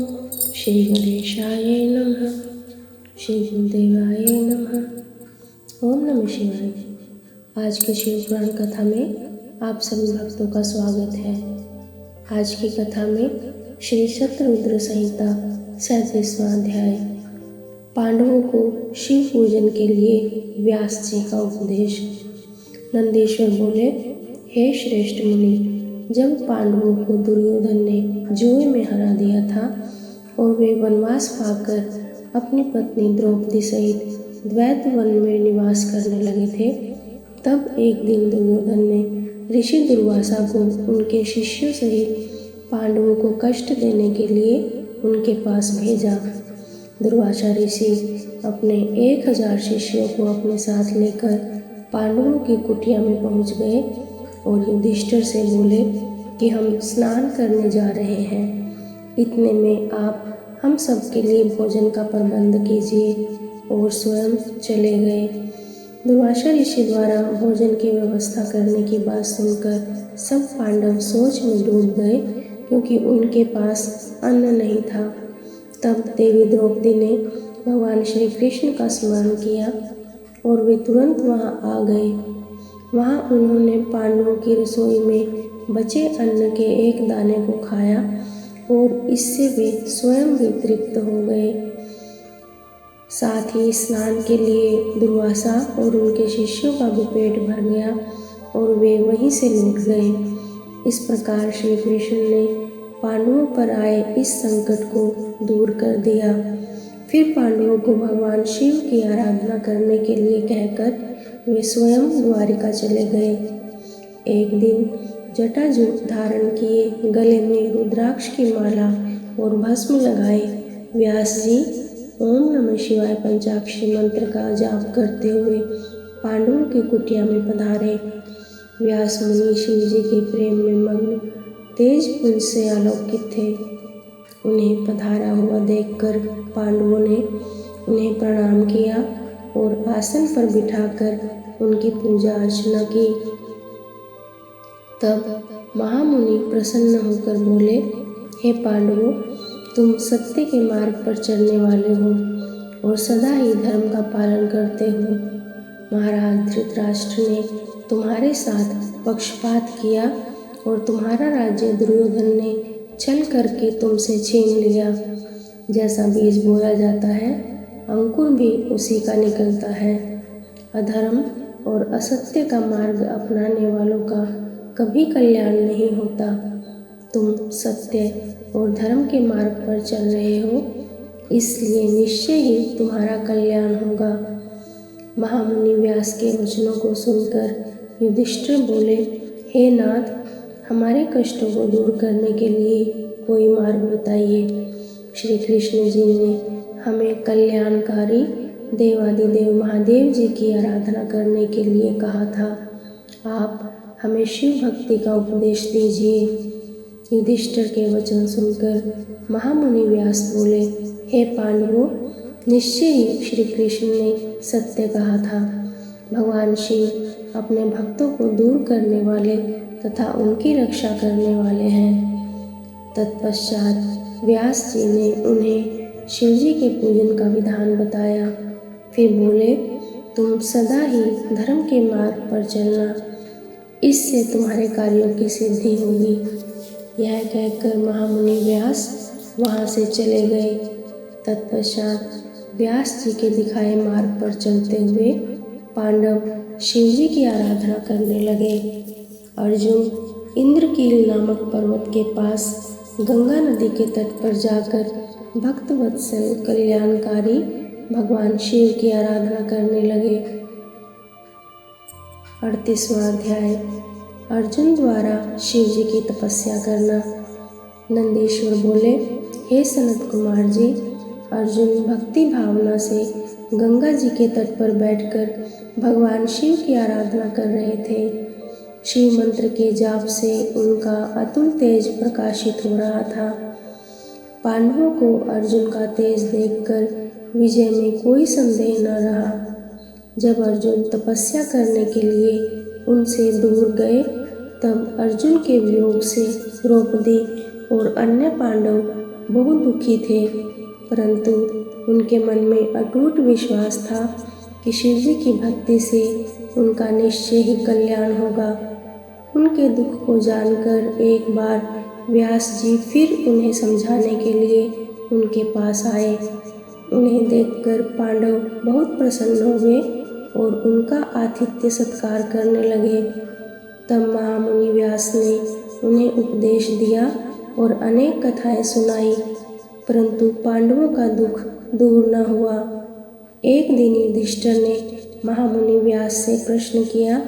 श्री गणेशाय नमः। श्री गुरुदेवाय नमः। ओम नमः शिवाय। आज की शिव पुराण कथा में आप सभी भक्तों का स्वागत है। आज की कथा में श्री शतरुद्र संहिता 37वां अध्याय। पांडवों को शिव पूजन के लिए व्यास जी का उपदेश। नंदीश्वर बोले, हे श्रेष्ठ मुनि, जब पांडवों को दुर्योधन ने जुए में हरा दिया था और वे वनवास पाकर अपनी पत्नी द्रौपदी सहित द्वैत वन में निवास करने लगे थे, तब एक दिन दुर्योधन ने ऋषि दुर्वासा को उनके शिष्यों सहित पांडवों को कष्ट देने के लिए उनके पास भेजा। दुर्वासा ऋषि अपने 1000 शिष्यों को अपने साथ लेकर पांडवों की कुटिया में पहुंच गए और युधिष्ठिर से बोले कि हम स्नान करने जा रहे हैं, इतने में आप हम सब के लिए भोजन का प्रबंध कीजिए, और स्वयं चले गए। दुर्वासा ऋषि द्वारा भोजन की व्यवस्था करने की बात सुनकर सब पांडव सोच में डूब गए, क्योंकि उनके पास अन्न नहीं था। तब देवी द्रौपदी ने भगवान श्री कृष्ण का स्मरण किया और वे तुरंत वहां आ गए। वहां उन्होंने पांडवों की रसोई में बचे अन्न के एक दाने को खाया और इससे वे स्वयं भी तृप्त हो गए। साथ ही स्नान के लिए दुर्वासा और उनके शिष्यों का भी पेट भर गया और वे वहीं से लौट गए। इस प्रकार श्री कृष्ण ने पांडवों पर आए इस संकट को दूर कर दिया। फिर पांडवों को भगवान शिव की आराधना करने के लिए कहकर वे स्वयं द्वारिका चले गए। एक दिन जटाजूट धारण किए, गले में रुद्राक्ष की माला और भस्म लगाए व्यास जी ओम नमः शिवाय पंचाक्षरी मंत्र का जाप करते हुए पांडवों की कुटिया में पधारे। व्यास मुनि शिव जी के प्रेम में मग्न तेज पुंज से अलौकित थे। उन्हें पधारा हुआ देखकर पांडवों ने उन्हें प्रणाम किया और आसन पर बिठाकर उनकी पूजा अर्चना की। तब महामुनि प्रसन्न होकर बोले, हे पांडवों, तुम सत्य के मार्ग पर चलने वाले हो और सदा ही धर्म का पालन करते हो। महाराज धृतराष्ट्र ने तुम्हारे साथ पक्षपात किया और तुम्हारा राज्य दुर्योधन ने छल करके तुमसे छीन लिया। जैसा बीज बोया जाता है, अंकुर भी उसी का निकलता है। अधर्म और असत्य का मार्ग अपनाने वालों का कभी कल्याण नहीं होता। तुम सत्य और धर्म के मार्ग पर चल रहे हो, इसलिए निश्चय ही तुम्हारा कल्याण होगा। महामुनि व्यास के वचनों को सुनकर युधिष्ठिर बोले, हे नाथ, हमारे कष्टों को दूर करने के लिए कोई मार्ग बताइए। श्री कृष्ण जी ने हमें कल्याणकारी देवादिदेव महादेव जी की आराधना करने के लिए कहा था। आप हमें शिव भक्ति का उपदेश दीजिए। युधिष्ठिर के वचन सुनकर महामुनि व्यास बोले, हे पांडवों, निश्चय ही श्री कृष्ण ने सत्य कहा था। भगवान शिव अपने भक्तों को दूर करने वाले तथा उनकी रक्षा करने वाले हैं। तत्पश्चात व्यास जी ने उन्हें शिव जी के पूजन का विधान बताया। फिर बोले, तुम सदा ही धर्म के मार्ग पर चलना, इससे तुम्हारे कार्यों की सिद्धि होगी। यह कहकर महामुनि व्यास वहाँ से चले गए। तत्पश्चात व्यास जी के दिखाए मार्ग पर चलते हुए पांडव शिव जी की आराधना करने लगे। अर्जुन इंद्रकील नामक पर्वत के पास गंगा नदी के तट पर जाकर भक्तवत्सल कल्याणकारी भगवान शिव की आराधना करने लगे। 38वां अध्याय। अर्जुन द्वारा शिव जी की तपस्या करना। नंदीश्वर बोले, हे सनत कुमार जी, अर्जुन भक्ति भावना से गंगा जी के तट पर बैठकर भगवान शिव की आराधना कर रहे थे। शिव मंत्र के जाप से उनका अतुल तेज प्रकाशित हो रहा था। पांडवों को अर्जुन का तेज देखकर विजय में कोई संदेह न रहा। जब अर्जुन तपस्या करने के लिए उनसे दूर गए, तब अर्जुन के वियोग से द्रौपदी और अन्य पांडव बहुत दुखी थे, परंतु उनके मन में अटूट विश्वास था कि शिव जी की भक्ति से उनका निश्चय ही कल्याण होगा। उनके दुख को जानकर एक बार व्यास जी फिर उन्हें समझाने के लिए उनके पास आए। उन्हें देखकर पांडव बहुत प्रसन्न हुए और उनका आतिथ्य सत्कार करने लगे। तब महामुनि व्यास ने उन्हें उपदेश दिया और अनेक कथाएं सुनाई, परंतु पांडवों का दुख दूर न हुआ। एक दिन युधिष्ठिर ने महामुनि व्यास से प्रश्न किया,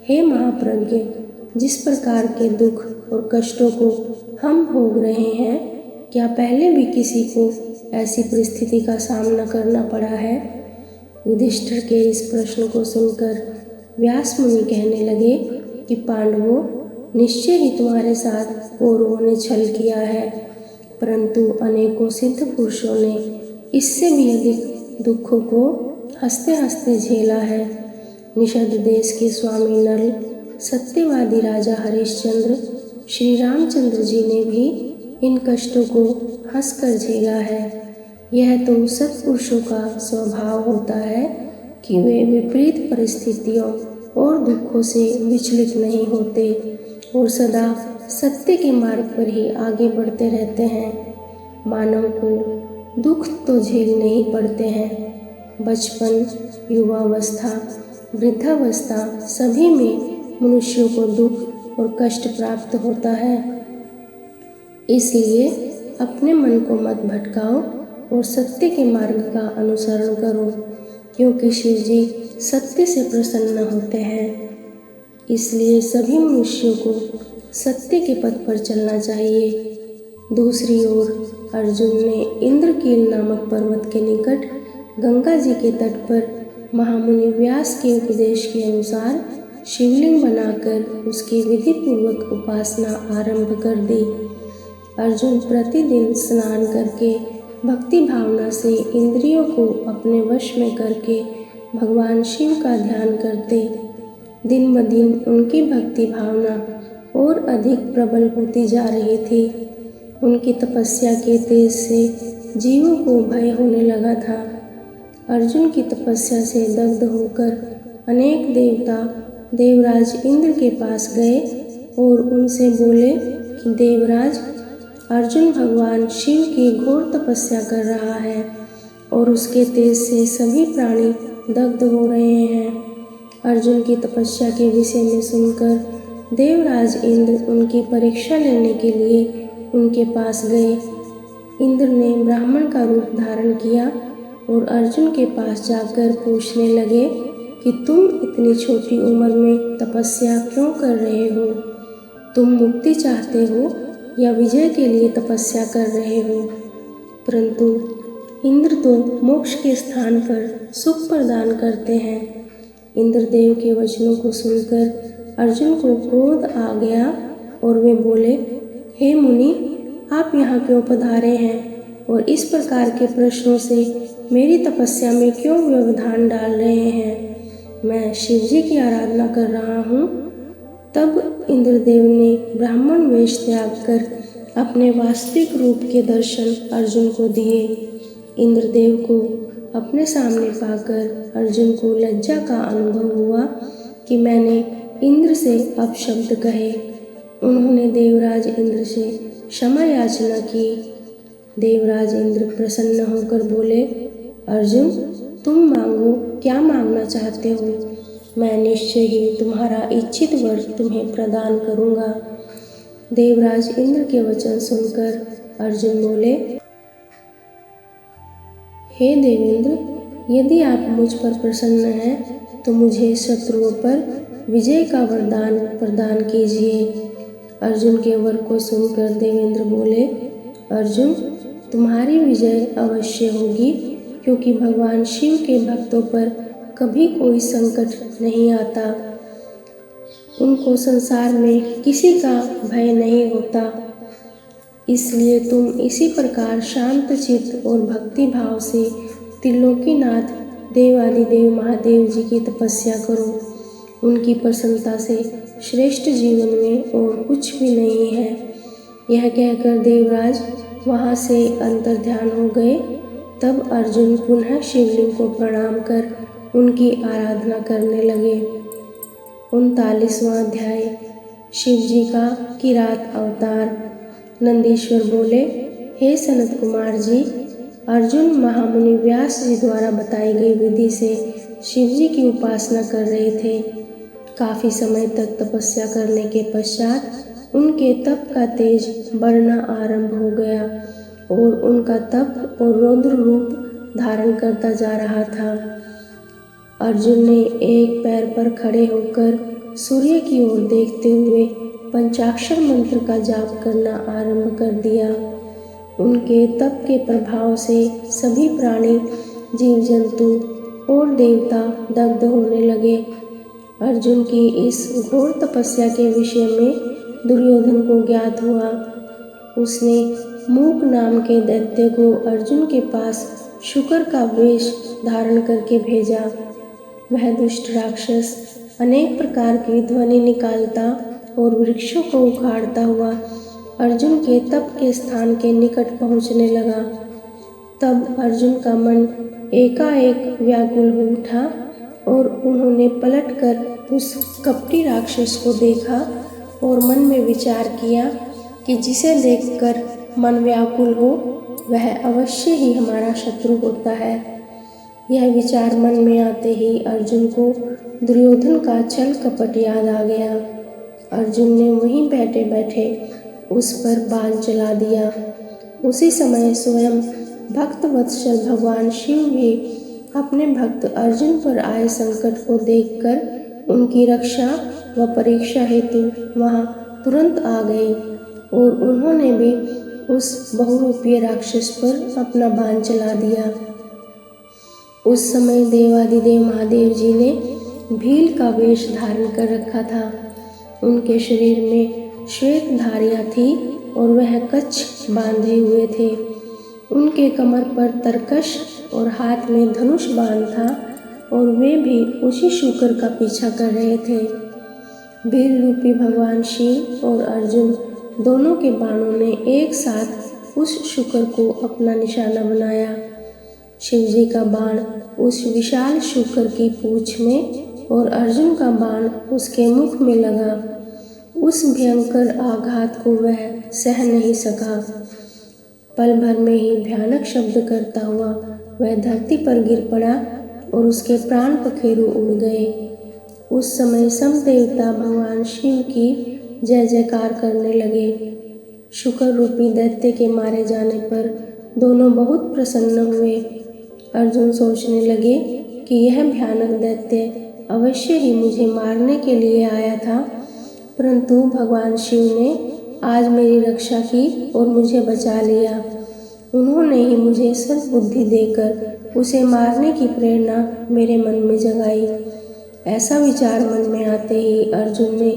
हे महाप्रज्ञ, जिस प्रकार के दुख और कष्टों को हम भोग रहे हैं, क्या पहले भी किसी को ऐसी परिस्थिति का सामना करना पड़ा है? युधिष्ठिर के इस प्रश्न को सुनकर व्यास मुनि कहने लगे कि पांडवों, निश्चय ही तुम्हारे साथ कौरवों ने छल किया है, परंतु अनेकों सिद्ध पुरुषों ने इससे भी अधिक दुखों को हंसते हंसते झेला है। निषद देश के स्वामी नल, सत्यवादी राजा हरिश्चंद्र, श्री रामचंद्र जी ने भी इन कष्टों को हंसकर झेला है। यह तो सत्पुरुषों का स्वभाव होता है कि वे विपरीत परिस्थितियों और दुखों से विचलित नहीं होते और सदा सत्य के मार्ग पर ही आगे बढ़ते रहते हैं। मानव को दुख तो झेलने ही पड़ते हैं। बचपन, युवावस्था, वृद्धावस्था सभी में मनुष्यों को दुख और कष्ट प्राप्त होता है। इसलिए अपने मन को मत भटकाओ और सत्य के मार्ग का अनुसरण करो, क्योंकि शिव जी सत्य से प्रसन्न होते हैं। इसलिए सभी मनुष्यों को सत्य के पथ पर चलना चाहिए। दूसरी ओर अर्जुन ने इंद्रकील नामक पर्वत के निकट गंगा जी के तट पर महामुनि व्यास के उपदेश के अनुसार शिवलिंग बनाकर उसकी विधि पूर्वक उपासना आरंभ कर दी। अर्जुन प्रतिदिन स्नान करके भक्ति भावना से इंद्रियों को अपने वश में करके भगवान शिव का ध्यान करते। दिन ब दिन उनकी भक्ति भावना और अधिक प्रबल होती जा रही थी। उनकी तपस्या के तेज से जीवों को भय होने लगा था। अर्जुन की तपस्या से दग्ध होकर अनेक देवता देवराज इंद्र के पास गए और उनसे बोले कि देवराज, अर्जुन भगवान शिव की घोर तपस्या कर रहा है और उसके तेज से सभी प्राणी दग्ध हो रहे हैं। अर्जुन की तपस्या के विषय में सुनकर देवराज इंद्र उनकी परीक्षा लेने के लिए उनके पास गए। इंद्र ने ब्राह्मण का रूप धारण किया और अर्जुन के पास जाकर पूछने लगे कि तुम इतनी छोटी उम्र में तपस्या क्यों कर रहे हो? तुम मुक्ति चाहते हो या विजय के लिए तपस्या कर रहे हो? परंतु इंद्र तो मोक्ष के स्थान पर सुख प्रदान करते हैं। इंद्रदेव के वचनों को सुनकर अर्जुन को क्रोध आ गया और वे बोले, हे मुनि, आप यहाँ क्यों पधारे हैं और इस प्रकार के प्रश्नों से मेरी तपस्या में क्यों व्यवधान डाल रहे हैं? मैं शिव जी की आराधना कर रहा हूँ। तब इंद्रदेव ने ब्राह्मण वेश त्याग कर अपने वास्तविक रूप के दर्शन अर्जुन को दिए। इंद्रदेव को अपने सामने पाकर अर्जुन को लज्जा का अनुभव हुआ कि मैंने इंद्र से अपशब्द कहे। उन्होंने देवराज इंद्र से क्षमा याचना की। देवराज इंद्र प्रसन्न होकर बोले, अर्जुन, तुम मांगो, क्या मांगना चाहते हो? मैं निश्चय ही तुम्हारा इच्छित वर तुम्हें प्रदान करूँगा। देवराज इंद्र के वचन सुनकर अर्जुन बोले, हे देवेंद्र, यदि आप मुझ पर प्रसन्न हैं तो मुझे शत्रुओं पर विजय का वरदान प्रदान कीजिए। अर्जुन के वर को सुनकर देवेंद्र बोले, अर्जुन, तुम्हारी विजय अवश्य होगी, क्योंकि भगवान शिव के भक्तों पर कभी कोई संकट नहीं आता। उनको संसार में किसी का भय नहीं होता। इसलिए तुम इसी प्रकार शांत चित्त और भक्ति भाव से त्रिलोकीनाथ देवादिदेव महादेव जी की तपस्या करो। उनकी प्रसन्नता से श्रेष्ठ जीवन में और कुछ भी नहीं है। यह कहकर देवराज वहाँ से अंतर्ध्यान हो गए। तब अर्जुन पुनः शिवलिंग को प्रणाम कर उनकी आराधना करने लगे। 39वां अध्याय। शिव जी का किरात अवतार। नंदीश्वर बोले, हे सनत कुमार जी, अर्जुन महामुनि व्यास जी द्वारा बताई गई विधि से शिव जी की उपासना कर रहे थे। काफ़ी समय तक तपस्या करने के पश्चात उनके तप का तेज बढ़ना आरंभ हो गया और उनका तप और रौद्र रूप धारण करता जा रहा था। अर्जुन ने एक पैर पर खड़े होकर सूर्य की ओर देखते हुए पंचाक्षर मंत्र का जाप करना आरंभ कर दिया। उनके तप के प्रभाव से सभी प्राणी, जीव जंतु और देवता दग्ध होने लगे। अर्जुन की इस घोर तपस्या के विषय में दुर्योधन को ज्ञात हुआ। उसने मूक नाम के दैत्य को अर्जुन के पास शुकर का वेश धारण करके भेजा। वह दुष्ट राक्षस अनेक प्रकार की ध्वनि निकालता और वृक्षों को उखाड़ता हुआ अर्जुन के तप के स्थान के निकट पहुँचने लगा। तब अर्जुन का मन एकाएक व्याकुल हो उठा और उन्होंने पलटकर उस कपटी राक्षस को देखा और मन में विचार किया कि जिसे देखकर मन व्याकुल हो वह अवश्य ही हमारा शत्रु होता है। यह विचार मन में आते ही अर्जुन को दुर्योधन का छल कपट याद आ गया। अर्जुन ने वहीं बैठे बैठे उस पर बाण चला दिया। उसी समय स्वयं भक्त वत्सल भगवान शिव भी अपने भक्त अर्जुन पर आए संकट को देखकर उनकी रक्षा व परीक्षा हेतु वहां तुरंत आ गए और उन्होंने भी उस बहुरूपीय राक्षस पर अपना बाण चला दिया। उस समय देवादिदेव महादेव जी ने भील का वेश धारण कर रखा था। उनके शरीर में श्वेत धारियाँ थी और वह कच्छ बांधे हुए थे। उनके कमर पर तरकश और हाथ में धनुष बाण था और वे भी उसी शुकर का पीछा कर रहे थे। भील रूपी भगवान शिव और अर्जुन दोनों के बाणों ने एक साथ उस शुकर को अपना निशाना बनाया। शिव जी का बाण उस विशाल शुकर की पूंछ में और अर्जुन का बाण उसके मुख में लगा। उस भयंकर आघात को वह सह नहीं सका। पल भर में ही भयानक शब्द करता हुआ वह धरती पर गिर पड़ा और उसके प्राण पखेरु उड़ गए। उस समय सब देवता भगवान शिव की जय जयकार करने लगे। शुकर रूपी दैत्य के मारे जाने पर दोनों बहुत प्रसन्न हुए। अर्जुन सोचने लगे कि यह भयानक दैत्य अवश्य ही मुझे मारने के लिए आया था, परंतु भगवान शिव ने आज मेरी रक्षा की और मुझे बचा लिया। उन्होंने ही मुझे सद्बुद्धि देकर उसे मारने की प्रेरणा मेरे मन में जगाई। ऐसा विचार मन में आते ही अर्जुन ने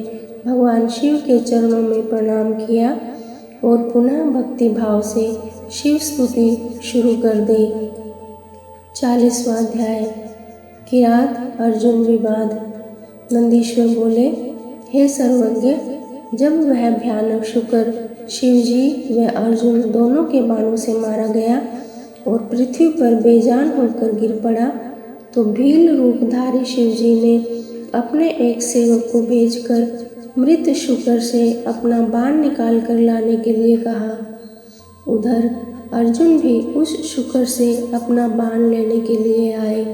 भगवान शिव के चरणों में प्रणाम किया और पुनः भक्ति भाव से शिव स्तुति शुरू कर दी। 40वां अध्याय। किरात अर्जुन विवाद। नंदीश्वर बोले, हे सर्वज्ञ, जब वह भयानक शुकर शिव जी व अर्जुन दोनों के बाणों से मारा गया और पृथ्वी पर बेजान होकर गिर पड़ा, तो भील रूपधारी शिव जी ने अपने एक सेवक को भेजकर मृत शुकर से अपना बाण निकाल कर लाने के लिए कहा। उधर अर्जुन भी उस शुकर से अपना बाण लेने के लिए आए।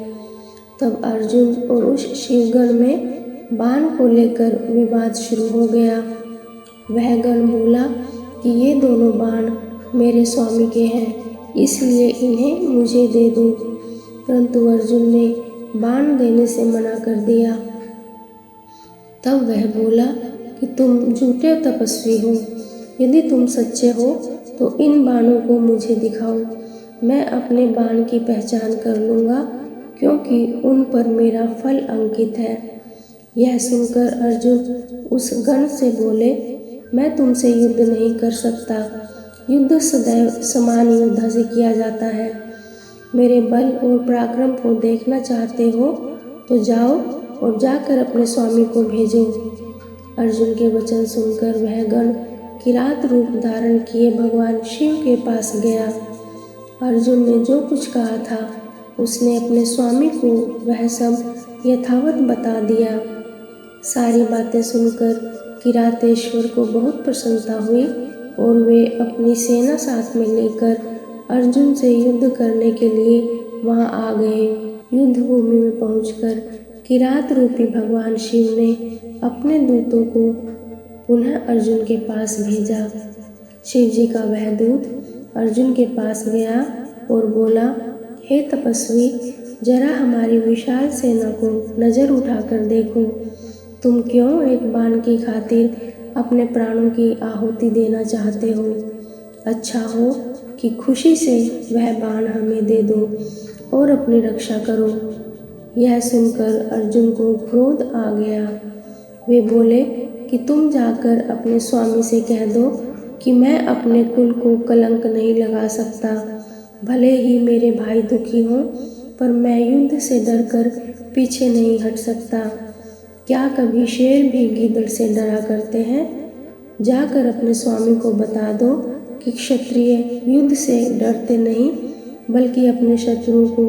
तब अर्जुन और उस शिवगण में बाण को लेकर विवाद शुरू हो गया। वह गण बोला कि ये दोनों बाण मेरे स्वामी के हैं, इसलिए इन्हें मुझे दे दो। परंतु अर्जुन ने बाण देने से मना कर दिया। तब वह बोला कि तुम झूठे तपस्वी हो। यदि तुम सच्चे हो तो इन बाणों को मुझे दिखाओ, मैं अपने बाण की पहचान कर लूँगा, क्योंकि उन पर मेरा फल अंकित है। यह सुनकर अर्जुन उस गण से बोले, मैं तुमसे युद्ध नहीं कर सकता। युद्ध सदैव समान योद्धा से किया जाता है। मेरे बल और पराक्रम को देखना चाहते हो तो जाओ और जाकर अपने स्वामी को भेजो। अर्जुन के वचन सुनकर वह गण किरात रूप धारण किए भगवान शिव के पास गया। अर्जुन ने जो कुछ कहा था उसने अपने स्वामी को वह सब यथावत बता दिया। सारी बातें सुनकर किरातेश्वर को बहुत प्रसन्नता हुई और वे अपनी सेना साथ में लेकर अर्जुन से युद्ध करने के लिए वहां आ गए। युद्ध भूमि में पहुंचकर किरात रूपी भगवान शिव ने अपने दूतों को पुनः अर्जुन के पास भेजा। शिव जी का वह दूत अर्जुन के पास गया और बोला, हे तपस्वी, जरा हमारी विशाल सेना को नजर उठाकर देखो। तुम क्यों एक बाण की खातिर अपने प्राणों की आहुति देना चाहते हो? अच्छा हो कि खुशी से वह बाण हमें दे दो और अपनी रक्षा करो। यह सुनकर अर्जुन को क्रोध आ गया। वे बोले कि तुम जाकर अपने स्वामी से कह दो कि मैं अपने कुल को कलंक नहीं लगा सकता। भले ही मेरे भाई दुखी हों, पर मैं युद्ध से डरकर पीछे नहीं हट सकता। क्या कभी शेर भी गीदड़ से डरा करते हैं? जाकर अपने स्वामी को बता दो कि क्षत्रिय युद्ध से डरते नहीं, बल्कि अपने शत्रुओं को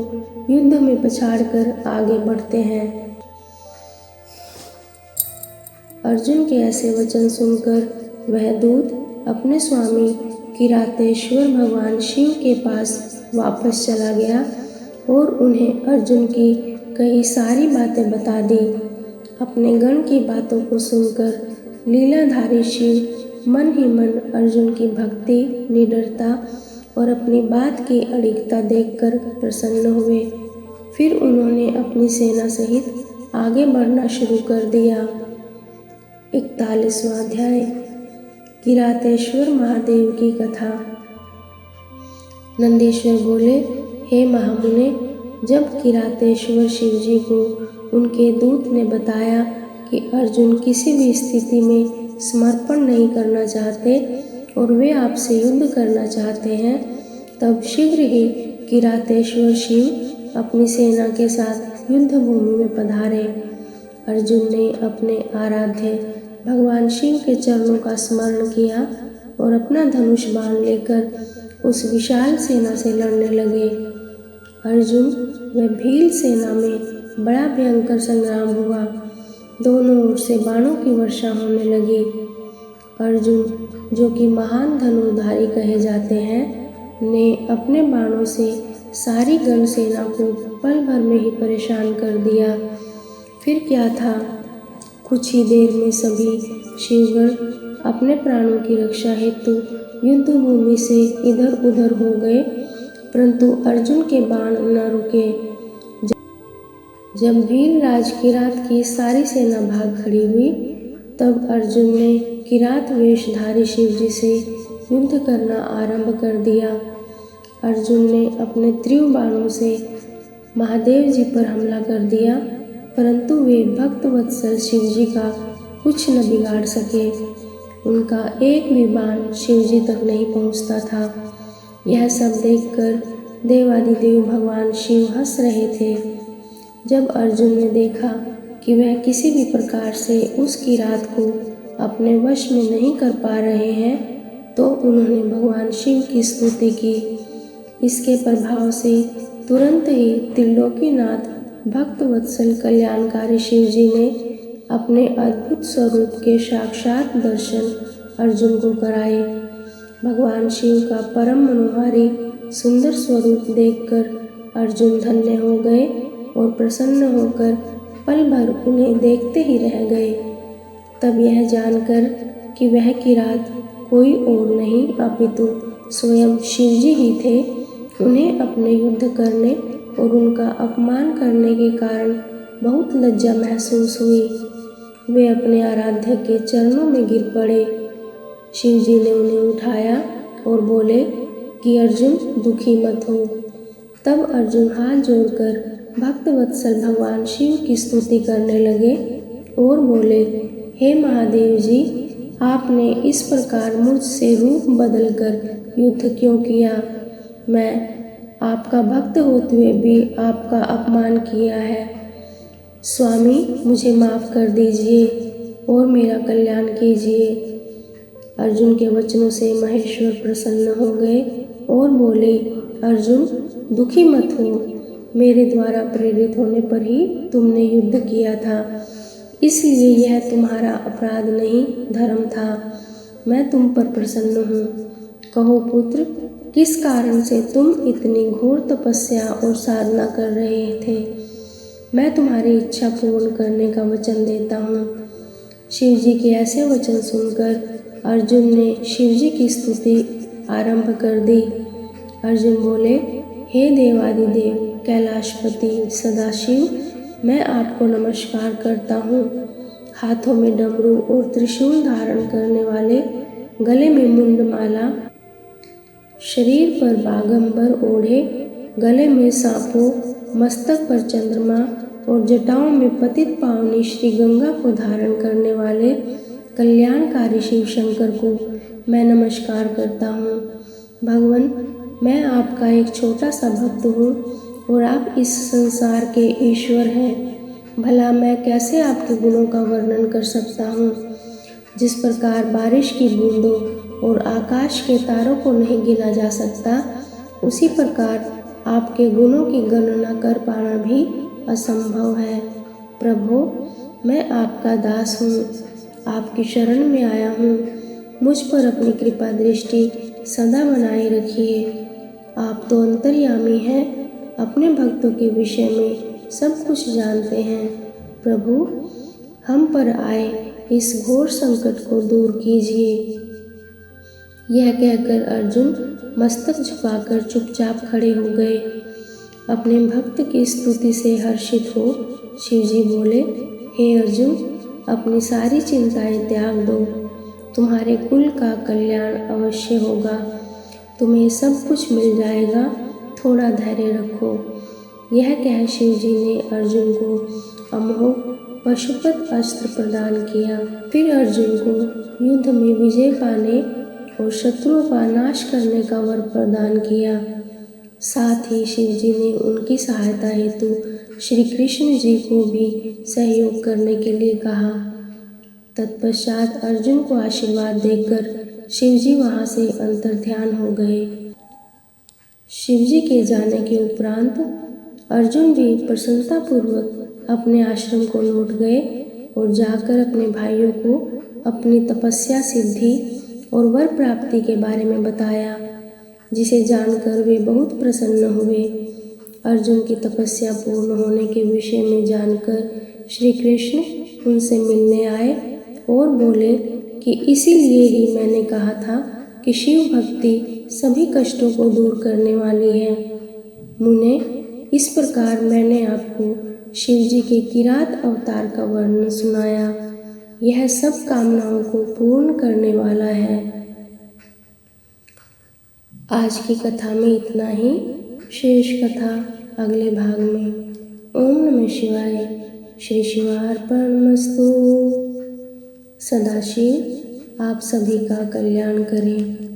युद्ध में पछाड़कर आगे बढ़ते हैं। अर्जुन के ऐसे वचन सुनकर वह दूत अपने स्वामी किरातेश्वर भगवान शिव के पास वापस चला गया और उन्हें अर्जुन की कई सारी बातें बता दी। अपने गण की बातों को सुनकर लीलाधारी शिव मन ही मन अर्जुन की भक्ति, निडरता और अपनी बात की अडिगता देखकर प्रसन्न हुए। फिर उन्होंने अपनी सेना सहित आगे बढ़ना शुरू कर दिया। 41वां अध्याय किरातेश्वर महादेव की कथा। नंदीश्वर बोले, हे महामुने, जब किरातेश्वर शिव जी को उनके दूत ने बताया कि अर्जुन किसी भी स्थिति में समर्पण नहीं करना चाहते और वे आपसे युद्ध करना चाहते हैं, तब शीघ्र ही किरातेश्वर शिव अपनी सेना के साथ युद्ध भूमि में पधारे। अर्जुन ने अपने आराध्य भगवान शिव के चरणों का स्मरण किया और अपना धनुष बाण लेकर उस विशाल सेना से लड़ने लगे। अर्जुन व भील सेना में बड़ा भयंकर संग्राम हुआ। दोनों ओर से बाणों की वर्षा होने लगी। अर्जुन, जो कि महान धनुर्धारी कहे जाते हैं, ने अपने बाणों से सारी गण सेना को पल भर में ही परेशान कर दिया। फिर क्या था, कुछ ही देर में सभी शिवगण अपने प्राणों की रक्षा हेतु युद्ध भूमि से इधर उधर हो गए, परंतु अर्जुन के बाण न रुके। जब भीलराज किरात की सारी सेना भाग खड़ी हुई, तब अर्जुन ने किरात वेशधारी शिव जी से युद्ध करना आरंभ कर दिया। अर्जुन ने अपने तीव्र बाणों से महादेव जी पर हमला कर दिया, परंतु वे भक्त वत्सल शिव जी का कुछ न बिगाड़ सके। उनका एक भी बाण शिव जी तक नहीं पहुंचता था। यह सब देखकर देवादिदेव भगवान शिव हंस रहे थे। जब अर्जुन ने देखा कि वह किसी भी प्रकार से उस किरात को अपने वश में नहीं कर पा रहे हैं, तो उन्होंने भगवान शिव की स्तुति की। इसके प्रभाव से तुरंत ही त्रिलोकीनाथ भक्त वत्सल कल्याणकारी शिव जी ने अपने अद्भुत स्वरूप के साक्षात दर्शन अर्जुन को कराए। भगवान शिव का परम मनोहारी सुंदर स्वरूप देखकर अर्जुन धन्य हो गए और प्रसन्न होकर पल भर उन्हें देखते ही रह गए। तब यह जानकर कि वह किरात कोई और नहीं अपितु स्वयं शिव जी ही थे, उन्हें अपने युद्ध करने और उनका अपमान करने के कारण बहुत लज्जा महसूस हुई। वे अपने आराध्य के चरणों में गिर पड़े। शिव जी ने उन्हें उठाया और बोले कि अर्जुन, दुखी मत हो। तब अर्जुन हाथ जोड़कर भक्त वत्सल भगवान शिव की स्तुति करने लगे और बोले, हे महादेव जी, आपने इस प्रकार मुझसे रूप बदलकर युद्ध क्यों किया? मैं आपका भक्त होते हुए भी आपका अपमान किया है। स्वामी, मुझे माफ़ कर दीजिए और मेरा कल्याण कीजिए। अर्जुन के वचनों से महेश्वर प्रसन्न हो गए और बोले, अर्जुन दुखी मत हो, मेरे द्वारा प्रेरित होने पर ही तुमने युद्ध किया था, इसलिए यह तुम्हारा अपराध नहीं धर्म था। मैं तुम पर प्रसन्न हूँ। कहो पुत्र, किस कारण से तुम इतनी घोर तपस्या और साधना कर रहे थे? मैं तुम्हारी इच्छा पूर्ण करने का वचन देता हूँ। शिव जी के ऐसे वचन सुनकर अर्जुन ने शिव जी की स्तुति आरंभ कर दी। अर्जुन बोले, हे देवादिदेव कैलाशपति सदाशिव, मैं आपको नमस्कार करता हूँ। हाथों में डमरू और त्रिशूल धारण करने वाले, गले में मुंडमाला, शरीर पर बागंबर ओढ़े, गले में सांपों, मस्तक पर चंद्रमा और जटाओं में पतित पावनी श्री गंगा को धारण करने वाले कल्याणकारी शिव शंकर को मैं नमस्कार करता हूँ। भगवान, मैं आपका एक छोटा सा भक्त हूँ और आप इस संसार के ईश्वर हैं। भला मैं कैसे आपके गुणों का वर्णन कर सकता हूँ? जिस प्रकार बारिश की बूंदों और आकाश के तारों को नहीं गिना जा सकता, उसी प्रकार आपके गुणों की गणना कर पाना भी असंभव है। प्रभु, मैं आपका दास हूँ, आपकी शरण में आया हूँ। मुझ पर अपनी कृपा दृष्टि सदा बनाए रखिए। आप तो अंतर्यामी हैं, अपने भक्तों के विषय में सब कुछ जानते हैं। प्रभु, हम पर आए इस घोर संकट को दूर कीजिए। यह कहकर अर्जुन मस्तक झुकाकर चुपचाप खड़े हो गए। अपने भक्त की स्तुति से हर्षित हो शिवजी बोले, हे अर्जुन, अपनी सारी चिंताएं त्याग दो, तुम्हारे कुल का कल्याण अवश्य होगा, तुम्हें सब कुछ मिल जाएगा, थोड़ा धैर्य रखो। यह कह शिवजी ने अर्जुन को अमोघ पशुपत अस्त्र प्रदान किया। फिर अर्जुन को युद्ध में विजय पाने और शत्रुओं का नाश करने का वर प्रदान किया। साथ ही शिवजी ने उनकी सहायता हेतु श्री कृष्ण जी को भी सहयोग करने के लिए कहा। तत्पश्चात अर्जुन को आशीर्वाद देकर शिवजी वहां से अंतर्ध्यान हो गए। शिवजी के जाने के उपरांत अर्जुन भी प्रसन्नतापूर्वक अपने आश्रम को लौट गए और जाकर अपने भाइयों को अपनी तपस्या सिद्धि और वर प्राप्ति के बारे में बताया, जिसे जानकर वे बहुत प्रसन्न हुए। अर्जुन की तपस्या पूर्ण होने के विषय में जानकर श्री कृष्ण उनसे मिलने आए और बोले कि इसीलिए ही मैंने कहा था कि शिव भक्ति सभी कष्टों को दूर करने वाली है। मुने, इस प्रकार मैंने आपको शिव जी के किरात अवतार का वर्णन सुनाया। यह सब कामनाओं को पूर्ण करने वाला है। आज की कथा में इतना ही। शेष कथा अगले भाग में। ओम नमः शिवाय। श्री शिवार्पणमस्तु। सदाशिव आप सभी का कल्याण करें।